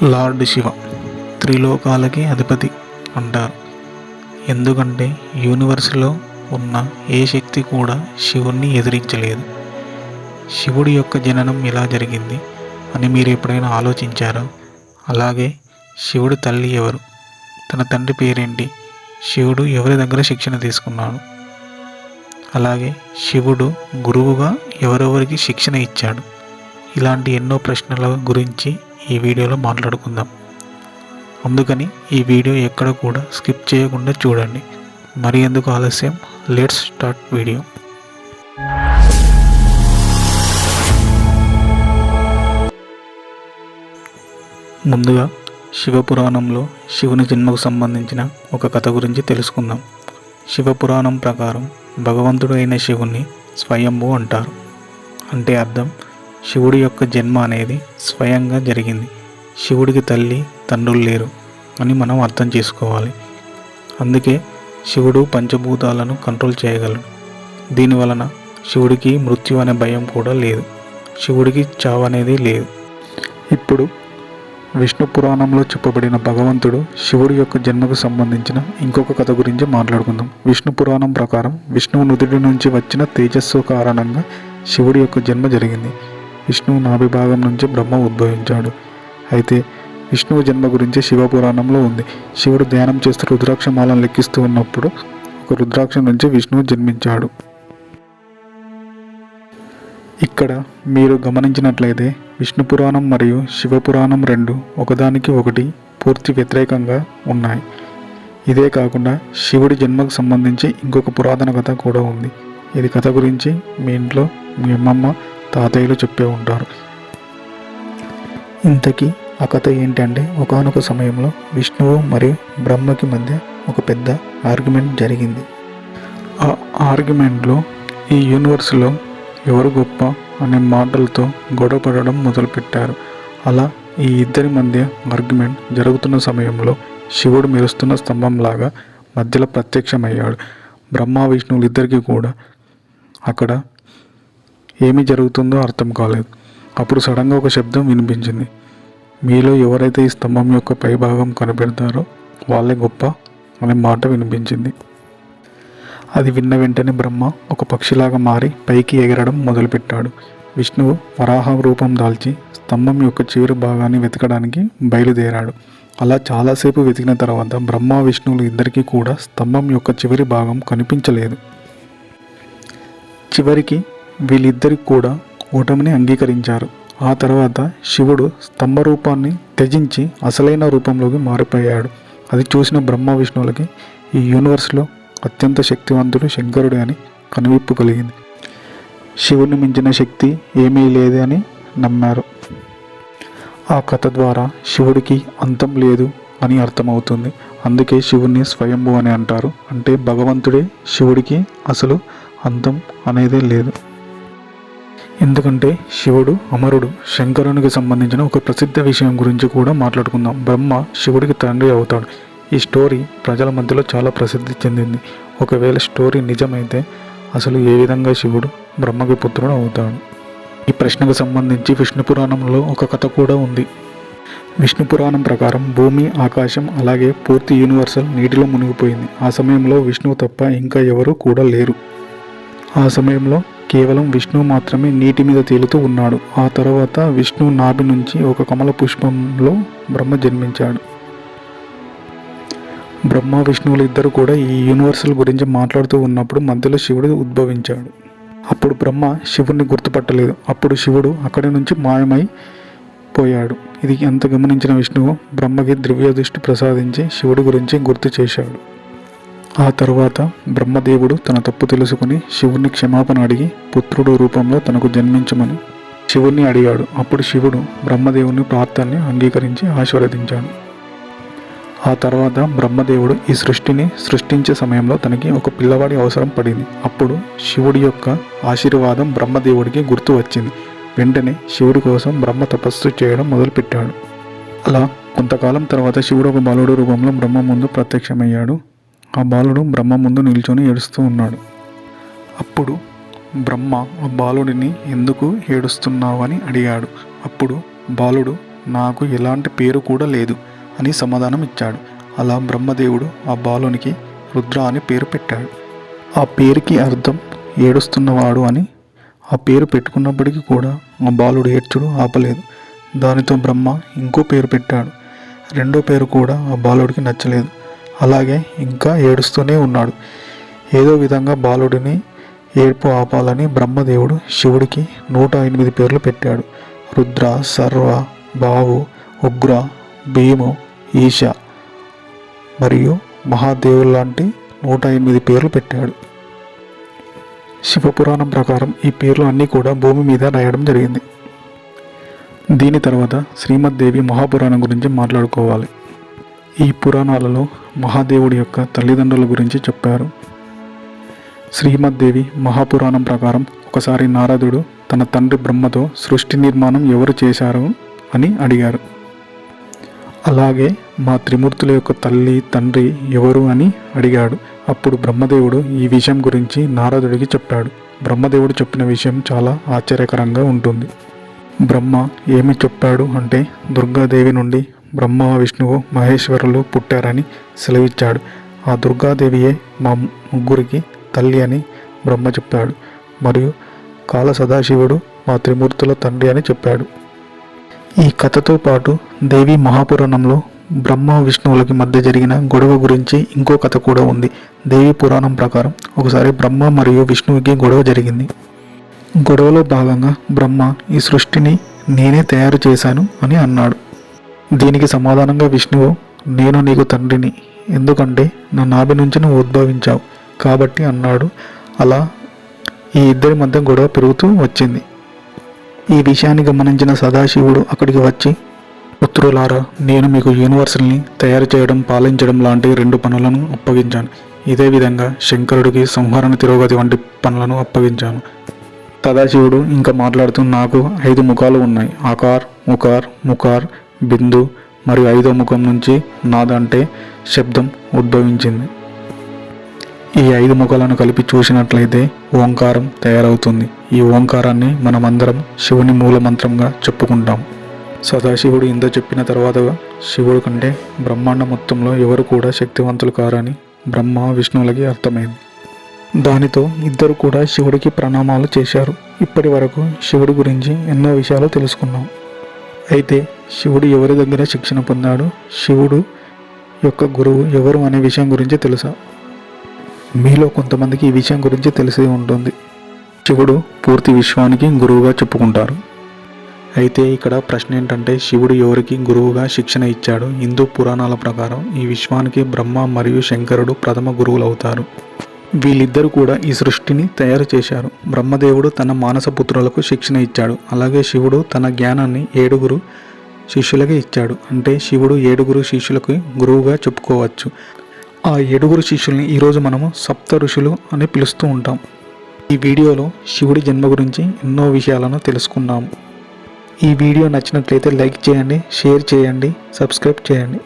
Lord Shiva త్రిలోకాలకి అధిపతి అంటారు. ఎందుకంటే యూనివర్స్లో ఉన్న ఏ శక్తి కూడా శివుణ్ణి ఎదిరించలేదు. శివుడి యొక్క జననం ఎలా జరిగింది అని మీరు ఎప్పుడైనా ఆలోచించారా? అలాగే శివుడి తల్లి ఎవరు? తన తండ్రి పేరేంటి? శివుడు ఎవరి దగ్గర శిక్షణ తీసుకున్నాడు? అలాగే శివుడు గురువుగా ఎవరెవరికి శిక్షణ ఇచ్చాడు? ఇలాంటి ఎన్నో ప్రశ్నల గురించి ఈ వీడియోలో మాట్లాడుకుందాం. అందుకని ఈ వీడియో ఎక్కడ కూడా స్కిప్ చేయకుండా చూడండి. మరి ఎందుకు ఆలస్యం, లెట్స్ స్టార్ట్ వీడియో. ముందుగా శివపురాణంలో శివుని జన్మకు సంబంధించిన ఒక కథ గురించి తెలుసుకుందాం. శివపురాణం ప్రకారం భగవంతుడు అయిన శివుని స్వయంభూ అంటారు. అంటే అర్థం, శివుడి యొక్క జన్మ అనేది స్వయంగా జరిగింది. శివుడికి తల్లి తండ్రులు లేరు అని మనం అర్థం చేసుకోవాలి. అందుకే శివుడు పంచభూతాలను కంట్రోల్ చేయగలడు. దీనివలన శివుడికి మృత్యు అనే భయం కూడా లేదు. శివుడికి చావు అనేది లేదు. ఇప్పుడు విష్ణు పురాణంలో చెప్పబడిన భగవంతుడు శివుడి యొక్క జన్మకు సంబంధించిన ఇంకొక కథ గురించి మాట్లాడుకుందాం. విష్ణు పురాణం ప్రకారం విష్ణువు నుదుటి నుంచి వచ్చిన తేజస్సు కారణంగా శివుడి యొక్క జన్మ జరిగింది. విష్ణువు నాభిభాగం నుంచి బ్రహ్మ ఉద్భవించాడు. అయితే విష్ణువు జన్మ గురించి శివపురాణంలో ఉంది. శివుడు ధ్యానం చేస్తూ రుద్రాక్షమాలను లెక్కిస్తూ ఉన్నప్పుడు ఒక రుద్రాక్ష నుంచి విష్ణువు జన్మించాడు. ఇక్కడ మీరు గమనించినట్లయితే విష్ణు పురాణం మరియు శివపురాణం రెండు ఒకదానికి ఒకటి పూర్తి వ్యతిరేకంగా ఉన్నాయి. ఇదే కాకుండా శివుడి జన్మకు సంబంధించి ఇంకొక పురాతన కథ కూడా ఉంది. ఇది కథ గురించి మీ ఇంట్లో మీ అమ్మమ్మ తాతయ్యలు చెప్పే ఉంటారు. ఇంతకీ ఆ కథ ఏంటంటే, ఒకానొక సమయంలో విష్ణువు మరియు బ్రహ్మకి మధ్య ఒక పెద్ద ఆర్గ్యుమెంట్ జరిగింది. ఆ ఆర్గ్యుమెంట్లో ఈ యూనివర్స్లో ఎవరు గొప్ప అనే మాటలతో గొడవ పడడం మొదలుపెట్టారు. అలా ఈ ఇద్దరి మధ్య ఆర్గ్యుమెంట్ జరుగుతున్న సమయంలో శివుడు మెరుస్తున్న స్తంభంలాగా మధ్యలో ప్రత్యక్షమయ్యాడు. బ్రహ్మ విష్ణువులు ఇద్దరికీ కూడా అక్కడ ఏమి జరుగుతుందో అర్థం కాలేదు. అప్పుడు సడన్గా ఒక శబ్దం వినిపించింది. మీలో ఎవరైతే ఈ స్తంభం యొక్క పైభాగం కనిపెడతారో వాళ్ళే గొప్ప అనే మాట వినిపించింది. అది విన్న వెంటనే బ్రహ్మ ఒక పక్షిలాగా మారి పైకి ఎగరడం మొదలుపెట్టాడు. విష్ణువు వరాహ రూపం దాల్చి స్తంభం యొక్క చివరి భాగాన్ని వెతకడానికి బయలుదేరాడు. అలా చాలాసేపు వెతికిన తర్వాత బ్రహ్మ విష్ణువులు ఇద్దరికీ కూడా స్తంభం యొక్క చివరి భాగం కనిపించలేదు. చివరికి వీళ్ళిద్దరికి కూడా ఓటమిని అంగీకరించారు. ఆ తర్వాత శివుడు స్తంభ రూపాన్ని త్యజించి అసలైన రూపంలోకి మారిపోయాడు. అది చూసిన బ్రహ్మ విష్ణువులకి ఈ యూనివర్స్లో అత్యంత శక్తివంతుడు శంకరుడు అని కనువిప్పు కలిగింది. శివుని మించిన శక్తి ఏమీ లేదు అని నమ్మారు. ఆ కథ ద్వారా శివుడికి అంతం లేదు అని అర్థమవుతుంది. అందుకే శివుణ్ణి స్వయంభూ అని అంటారు. అంటే భగవంతుడే శివుడికి అసలు అంతం అనేదే లేదు. ఎందుకంటే శివుడు అమరుడు. శంకరునికి సంబంధించిన ఒక ప్రసిద్ధ విషయం గురించి కూడా మాట్లాడుకుందాం. బ్రహ్మ శివుడికి తండ్రి అవుతాడు. ఈ స్టోరీ ప్రజల మధ్యలో చాలా ప్రసిద్ధి చెందింది. ఒకవేళ స్టోరీ నిజమైతే అసలు ఏ విధంగా శివుడు బ్రహ్మకి పుత్రుడు అవుతాడు? ఈ ప్రశ్నకు సంబంధించి విష్ణు పురాణంలో ఒక కథ కూడా ఉంది. విష్ణు పురాణం ప్రకారం భూమి, ఆకాశం అలాగే పూర్తి యూనివర్సల్ నీటిలో మునిగిపోయింది. ఆ సమయంలో విష్ణువు తప్ప ఇంకా ఎవరు కూడా లేరు. ఆ సమయంలో కేవలం విష్ణువు మాత్రమే నీటి మీద తేలుతూ ఉన్నాడు. ఆ తర్వాత విష్ణువు నాభి నుంచి ఒక కమల పుష్పంలో బ్రహ్మ జన్మించాడు. బ్రహ్మ విష్ణువులు ఇద్దరు కూడా ఈ యూనివర్సల్ గురించి మాట్లాడుతూ ఉన్నప్పుడు మధ్యలో శివుడు ఉద్భవించాడు. అప్పుడు బ్రహ్మ శివుడిని గుర్తుపట్టలేదు. అప్పుడు శివుడు అక్కడి నుంచి మాయమై పోయాడు. ఇది ఎంత గమనించిన విష్ణువు బ్రహ్మకి దివ్య దృష్టి ప్రసాదించి శివుడి గురించి గుర్తు చేశాడు. ఆ తర్వాత బ్రహ్మదేవుడు తన తప్పు తెలుసుకుని శివుణ్ణి క్షమాపణ అడిగి పుత్రుడు రూపంలో తనకు జన్మించమని శివుణ్ణి అడిగాడు. అప్పుడు శివుడు బ్రహ్మదేవుని ప్రార్థనని అంగీకరించి ఆశీర్వదించాడు. ఆ తర్వాత బ్రహ్మదేవుడు ఈ సృష్టిని సృష్టించే సమయంలో తనకి ఒక పిల్లవాడి అవసరం పడింది. అప్పుడు శివుడి యొక్క ఆశీర్వాదం బ్రహ్మదేవుడికి గుర్తు వచ్చింది. వెంటనే శివుడి కోసం బ్రహ్మ తపస్సు చేయడం మొదలుపెట్టాడు. అలా కొంతకాలం తర్వాత శివుడు ఒక బాలుడు రూపంలో బ్రహ్మ ముందు ప్రత్యక్షమయ్యాడు. ఆ బాలుడు బ్రహ్మ ముందు నిల్చొని ఏడుస్తూ ఉన్నాడు. అప్పుడు బ్రహ్మ ఆ బాలుడిని ఎందుకు ఏడుస్తున్నావని అడిగాడు. అప్పుడు బాలుడు నాకు ఎలాంటి పేరు కూడా లేదు అని సమాధానం ఇచ్చాడు. అలా బ్రహ్మదేవుడు ఆ బాలునికి రుద్ర అని పేరు పెట్టాడు. ఆ పేరుకి అర్థం ఏడుస్తున్నవాడు అని. ఆ పేరు పెట్టుకున్నప్పటికీ కూడా ఆ బాలుడు ఏడ్చుడు ఆపలేదు. దానితో బ్రహ్మ ఇంకో పేరు పెట్టాడు. రెండో పేరు కూడా ఆ బాలుడికి నచ్చలేదు. అలాగే ఇంకా ఏడుస్తూనే ఉన్నాడు. ఏదో విధంగా బాలుడిని ఏడుపు ఆపాలని బ్రహ్మదేవుడు శివుడికి 108 పేర్లు పెట్టాడు. రుద్ర, సర్వ, బావు, ఉగ్ర, భీము, ఈశ మరియు మహాదేవుడు లాంటి 108 పేర్లు పెట్టాడు. శివపురాణం ప్రకారం ఈ పేర్లు అన్నీ కూడా భూమి మీద రాయడం జరిగింది. దీని తర్వాత శ్రీమద్దేవి మహాపురాణం గురించి మాట్లాడుకోవాలి. ఈ పురాణాలలో మహాదేవుడి యొక్క తల్లిదండ్రుల గురించి చెప్పారు. శ్రీమద్దేవి మహాపురాణం ప్రకారం ఒకసారి నారదుడు తన తండ్రి బ్రహ్మతో సృష్టి నిర్మాణం ఎవరు చేశారు అని అడిగారు. అలాగే మా త్రిమూర్తుల యొక్క తల్లి తండ్రి ఎవరు అని అడిగాడు. అప్పుడు బ్రహ్మదేవుడు ఈ విషయం గురించి నారదుడికి చెప్పాడు. బ్రహ్మదేవుడు చెప్పిన విషయం చాలా ఆశ్చర్యకరంగా ఉంటుంది. బ్రహ్మ ఏమి చెప్పాడు అంటే దుర్గాదేవి నుండి బ్రహ్మ, విష్ణువు, మహేశ్వరులు పుట్టారని సెలవిచ్చాడు. ఆ దుర్గాదేవియే మా ముగ్గురికి తల్లి అని బ్రహ్మ చెప్పాడు. మరియు కాల సదాశివుడు మా త్రిమూర్తుల తండ్రి అని చెప్పాడు. ఈ కథతో పాటు దేవి మహాపురాణంలో బ్రహ్మ విష్ణువులకి మధ్య జరిగిన గొడవ గురించి ఇంకో కథ కూడా ఉంది. దేవి పురాణం ప్రకారం ఒకసారి బ్రహ్మ మరియు విష్ణువుకి గొడవ జరిగింది. గొడవలో భాగంగా బ్రహ్మ ఈ సృష్టిని నేనే తయారు చేశాను అని అన్నాడు. దీనికి సమాధానంగా విష్ణువు నేను నీకు తండ్రిని, ఎందుకంటే నా నాభి నుంచి నువ్వు ఉద్భవించావు కాబట్టి అన్నాడు. అలా ఈ ఇద్దరి మధ్య గొడవ పెరుగుతూ వచ్చింది. ఈ విషయాన్ని గమనించిన సదాశివుడు అక్కడికి వచ్చి, పుత్రులారా, నేను మీకు యూనివర్సల్ని తయారు చేయడం, పాలించడం లాంటి 2 పనులను అప్పగించాను. ఇదే విధంగా శంకరుడికి సంహరణ తిరోగతి వంటి పనులను అప్పగించాను. సదాశివుడు ఇంకా మాట్లాడుతూ, నాకు 5 ముఖాలు ఉన్నాయి. ఆకార్, ముకార్, బిందు మరియు 5వ ముఖం నుంచి నాద అంటే శబ్దం ఉద్భవించింది. ఈ 5 ముఖాలను కలిపి చూసినట్లయితే ఓంకారం తయారవుతుంది. ఈ ఓంకారాన్ని మనమందరం శివుని మూల మంత్రంగా చెప్పుకుంటాం. సదాశివుడు ఇంత చెప్పిన తర్వాత శివుడు కంటే బ్రహ్మాండ మొత్తంలో ఎవరు కూడా శక్తివంతులు కారని బ్రహ్మ విష్ణువులకి అర్థమైంది. దానితో ఇద్దరు కూడా శివుడికి ప్రణామాలు చేశారు. ఇప్పటి వరకు శివుడి గురించి ఎన్నో విషయాలు తెలుసుకున్నాం. అయితే శివుడు ఎవరి దగ్గర శిక్షణ పొందాడు, శివుడు యొక్క గురువు ఎవరు అనే విషయం గురించి తెలుసా? మీలో కొంతమందికి ఈ విషయం గురించి తెలిసి ఉంటుంది. శివుడు పూర్తి విశ్వానికి గురువుగా చెప్పుకుంటారు. అయితే ఇక్కడ ప్రశ్న ఏంటంటే శివుడు ఎవరికి గురువుగా శిక్షణ ఇచ్చాడు? హిందూ పురాణాల ప్రకారం ఈ విశ్వానికి బ్రహ్మ మరియు శంకరుడు ప్రథమ గురువులు అవుతారు. వీళ్ళిద్దరూ కూడా ఈ సృష్టిని తయారు చేశారు. బ్రహ్మదేవుడు తన మానస పుత్రులకు శిక్షణ ఇచ్చాడు. అలాగే శివుడు తన జ్ఞానాన్ని 7 శిష్యులకి ఇచ్చాడు. అంటే శివుడు 7 శిష్యులకు గురువుగా చెప్పుకోవచ్చు. ఆ 7 శిష్యుల్ని ఈరోజు మనము సప్త ఋషులు అని పిలుస్తూ ఉంటాం. ఈ వీడియోలో శివుడి జన్మ గురించి ఎన్నో విషయాలను తెలుసుకున్నాము. ఈ వీడియో నచ్చినట్లయితే లైక్ చేయండి, షేర్ చేయండి, సబ్స్క్రైబ్ చేయండి.